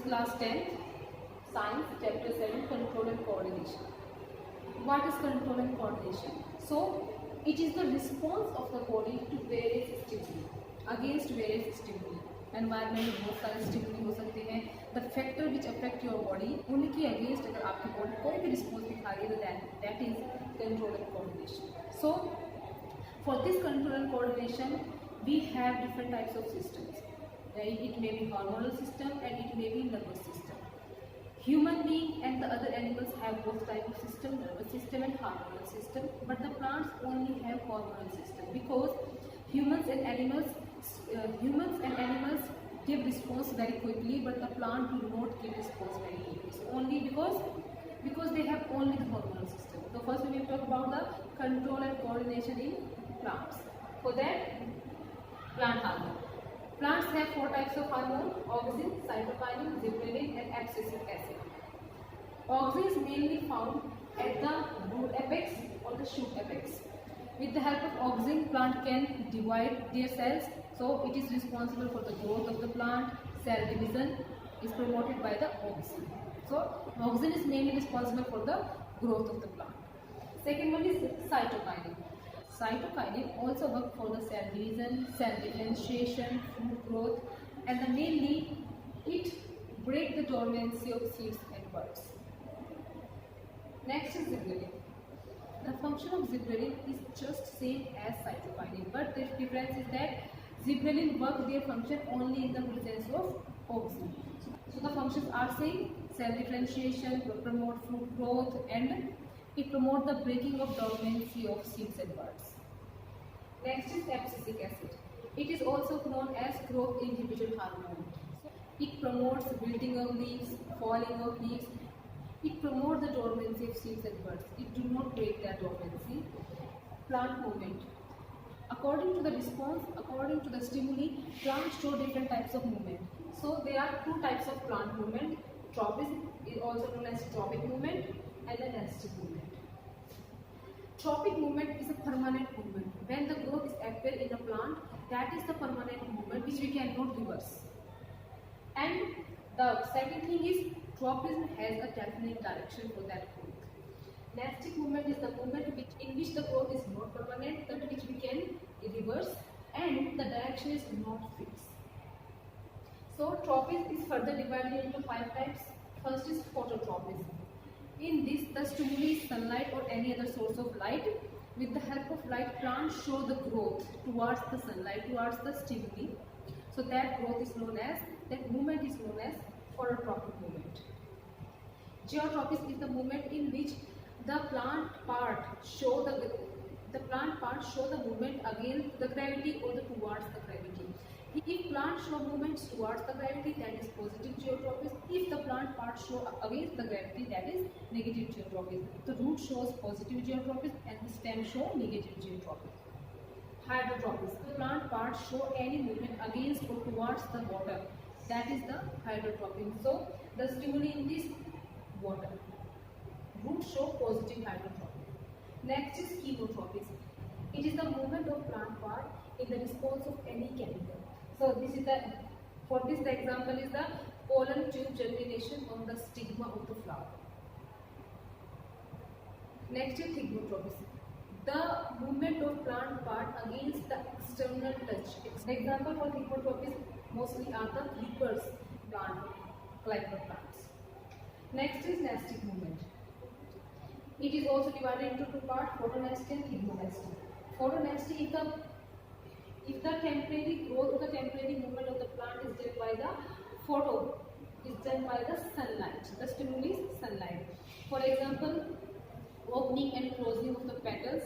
class 10th, Science, Chapter 7, Control and Coordination. What is control and coordination? So, it is the response of the body to various stimuli, against various stimuli. Environment में बहुत सारे stimuli हो सकते हैं. The factor which affect your body, उनके against अगर आपकी body कोई भी रिस्पॉन्स दिखा रही है तो that is control and coordination. So for this control and coordination we have different types of systems. It may be hormonal system and it may be nervous system. Human being and the other animals have both type of system, nervous system and hormonal system, but the plants only have hormonal system because humans and animals give response very quickly, but the plant do not give response very quickly. So only because they have only the hormonal system. So first we will talk about the control and coordination in plants. For that, plant hormone. Plants have 4 types of hormone: auxin, cytokinin, gibberellin and abscisic acid. Auxin is mainly found at the root apex or the shoot apex. With the help of auxin, plant can divide their cells, so it is responsible for the growth of the plant. Cell division is promoted by the auxin. So auxin is mainly responsible for the growth of the plant. Second one is cytokinin. Cytokinin also work for the cell division, cell differentiation, fruit growth, and mainly it break the dormancy of seeds and buds. Next is gibberellin. The function of gibberellin is just same as cytokinin, but the difference is that gibberellin work their function only in the presence of auxin. So the functions are same: cell differentiation, promote fruit growth, and it promotes the breaking of dormancy of seeds and buds. Next is abscisic acid. It is also known as growth inhibitor hormone. So it promotes building of leaves, falling of leaves. It promotes the dormancy of seeds and buds. It do not break that dormancy. Plant movement. According to the response, according to the stimuli, plants show different types of movement. So there are 2 types of plant movement. Tropism is also known as tropic movement and the nesting movement. Tropic movement is a permanent movement. When the growth is appear in the plant, that is the permanent movement which we cannot reverse. And the second thing is tropism has a definite direction for that growth. Nesting movement is the movement in which the growth is not permanent, but which we can reverse, and the direction is not fixed. So tropism is further divided into 5 types. First is phototropism. In this, the stimuli is sunlight or any other source of light. With the help of light, plants show the growth towards the sunlight, towards the stimuli. So that growth is known as, that movement is known as phototropic movement. Geotropism is the movement in which the plant part show the movement against the gravity or towards the gravity. If plant show movements towards the gravity, that is positive geotropism. If the plant part show against the gravity, that is negative geotropism. The root shows positive geotropism and the stem show negative geotropism. Hydrotropism. The plant part show any movement against or towards the water. That is the hydrotropism. So the stimuli in this water. Root show positive hydrotropism. Next is chemotropism. It is the movement of plant part in the response of any chemical. So this is for this the example is the pollen tube germination on the stigma of the flower. Next is thigmotropism. The movement of plant part against the external touch. The example for thigmotropism mostly are the creepers plant, climber plants. Next is nesting movement. It is also divided into 2 parts: photonesting and thigmonesting. Photonesting is if the temporary growth or the temporary movement of the plant is done by the sunlight. The stimuli is sunlight. For example, opening and closing of the petals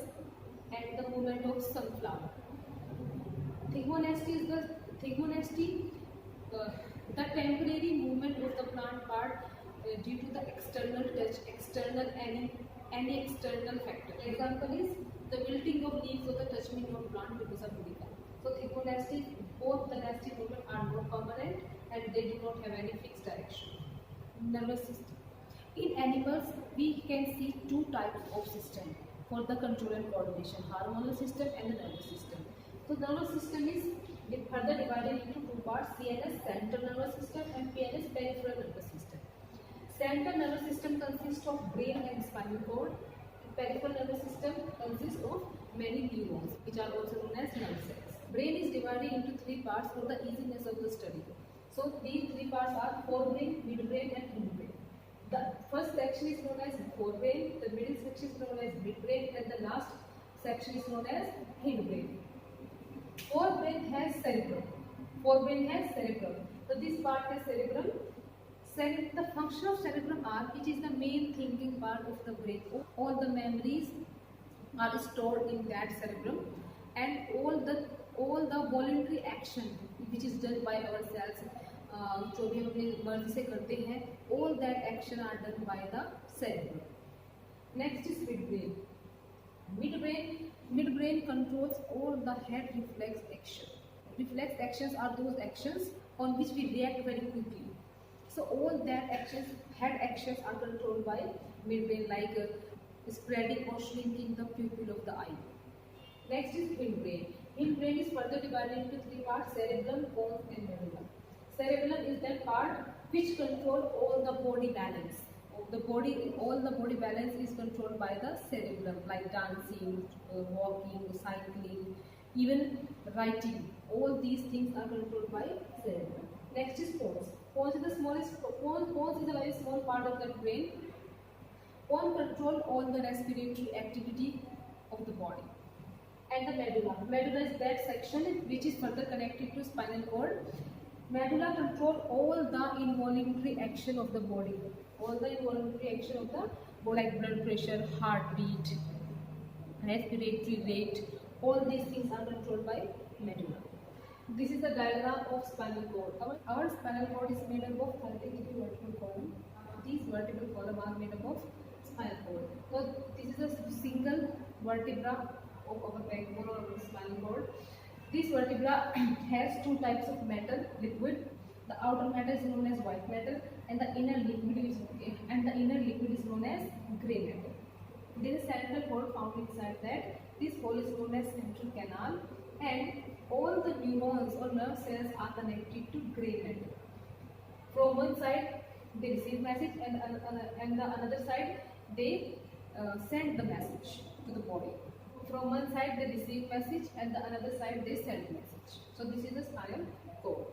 and the movement of sunflower. Thigmonesty is the temporary movement of the plant part due to the external touch, any external factor. Example is the wilting of leaves or the touching of plant because of molecular. So thigmonesty, both the nesting movement are not permanent and they do not have any fixed direction. Nervous system. In animals, we can see 2 types of system for the control and coordination: hormonal system and the nervous system. So nervous system is further divided into 2 parts: CNS, central nervous system, and PNS, peripheral nervous Central nervous system consists of brain and spinal cord. Peripheral nervous system consists of many neurons, which are also known as nerve cells. Brain is divided into three parts for the easiness of the study. So these three parts are forebrain, midbrain, and hindbrain. The first section is known as forebrain, the middle section is known as midbrain, and the last section is known as hindbrain. Forebrain has cerebrum. Forebrain has cerebrum. So this part has cerebrum. The function of cerebrum are, it is the main thinking part of the brain. All the memories are stored in that cerebrum, and all the voluntary action which is done by ourselves, जो भी हम अपनी मर्जी से करते हैं, all that action are done by the cerebrum. Next is midbrain. Midbrain controls all the head reflex action. Reflex actions are those actions on which we react very quickly. So all that actions, head actions, are controlled by midbrain, like spreading or shrinking the pupil of the eye. Next is hindbrain. Hindbrain is further divided into three parts: cerebellum, pons, and medulla. Cerebellum is that part which controls all the body balance. All the body balance is controlled by the cerebellum, like dancing, walking, cycling, even writing. All these things are controlled by cerebellum. Next is pons. Pons is the smallest. Pons is a very small part of the brain. Pons control all the respiratory activity of the body. And the medulla. Medulla is that section which is further connected to spinal cord. Medulla control all the involuntary action of the body. All the involuntary action of the body, like blood pressure, heartbeat, respiratory rate. All these things are controlled by medulla. This is the diagram of spinal cord. Our spinal cord is made up of 33 vertebral columns. These vertebral columns are made up of spinal cord. So this is a single vertebra of our backbone or our spinal cord. This vertebra has two types of metal, liquid. The outer metal is known as white metal, and the inner liquid is known as grey metal. There is a central hole found inside that. This hole is known as central canal, and all the neurons or nerve cells are connected to grey matter. From one side they receive message, and the another side they send the message to the body. From one side they receive message, and the another side they send message. So this is the spinal cord.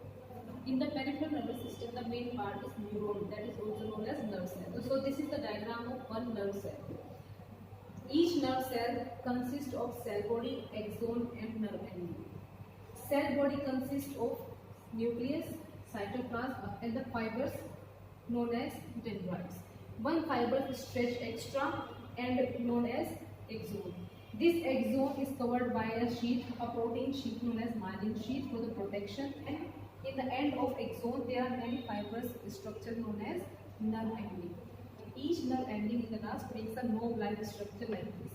In the peripheral nervous system, the main part is neuron, that is also known as nerve cell. So this is the diagram of one nerve cell. Each nerve cell consists of cell body, axon, and nerve ending. Cell body consists of nucleus, cytoplasm, and the fibers known as dendrites. One fiber is stretched extra and known as axon. This axon is covered by a sheath, a protein sheath known as myelin sheath for the protection, and in the end of axon there are many fibers structure known as nerve ending. Each nerve ending in the last makes a knob-like structure like this.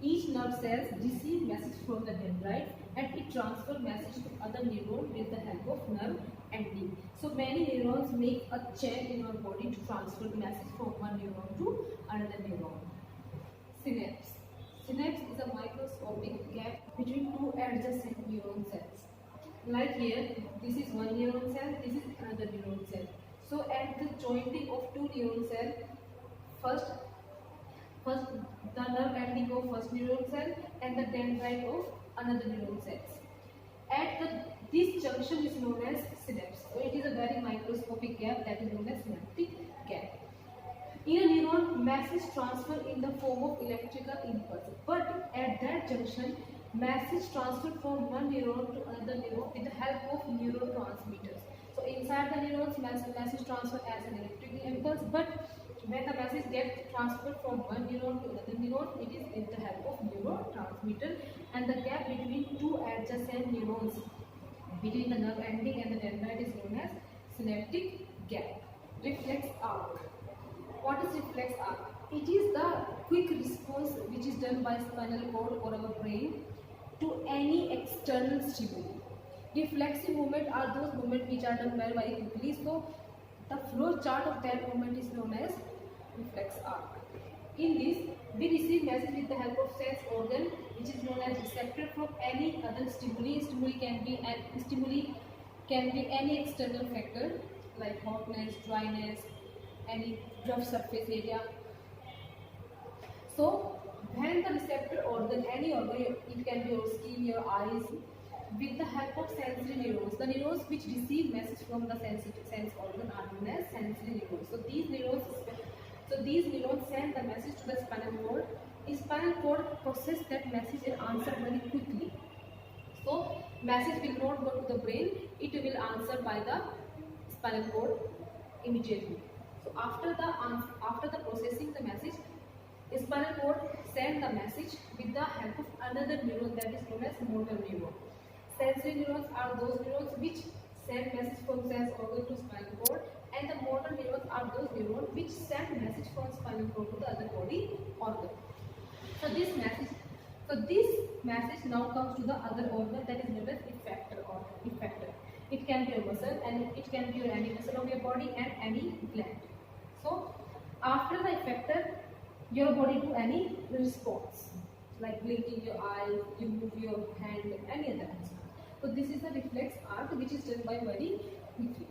Each nerve cells receive message from the dendrite, and it transfers message to other neuron with the help of nerve ending. So many neurons make a chain in our body to transfer the message from one neuron to another neuron. Synapse. Synapse is a microscopic gap between two adjacent neuron cells. Like here, this is one neuron cell, this is another neuron cell. So at the joining of two neuron cells, first the nerve ending of first neuron cell and the dendrite of another neuron cells. This junction is known as synapse. So it is a very microscopic gap that is known as synaptic gap. In a neuron, message transfer in the form of electrical impulse. But at that junction, message transfer from one neuron to another neuron with the help of neurotransmitters. So inside the neurons, message transfer as an electrical impulse. But when the message gets transferred from one neuron to another neuron, it is with the help of neurotransmitter. And the gap between two adjacent neurons, between the nerve ending and the dendrite, is known as synaptic gap. Reflex arc. What is reflex arc? It is the quick response which is done by spinal cord or our brain to any external stimuli. Reflexive movement are those movements which are done very quickly. So the flow chart of that movement is known as reflex arc. In this, we receive message with the help of sense organ, which is known as receptor, from any other stimuli. Stimuli can be any external factor like hotness, dryness, any rough surface area. So when the receptor organ, any organ, it can be your skin, your eyes, with the help of sensory neurons, the neurons which receive message from the sense organ are known as sensory neurons. So these neurons send the message to the spinal cord. The spinal cord process that message and answer very quickly. So message will not go to the brain; it will answer by the spinal cord immediately. So after the processing the message, spinal cord send the message with the help of another neuron that is known as motor neuron. Sensory neurons are those neurons which send message from sense organ to spinal cord, and the motor neurons are those neurons which send message from spinal cord to the other body organ. So this message now comes to the other organ that is known as effector organ. Effector. It can be a muscle and it can be any muscle of your body and any gland. So after the effector, your body do any response like blinking your eyes, you move your hand, any other. So this is the reflex arc which is done by very quickly.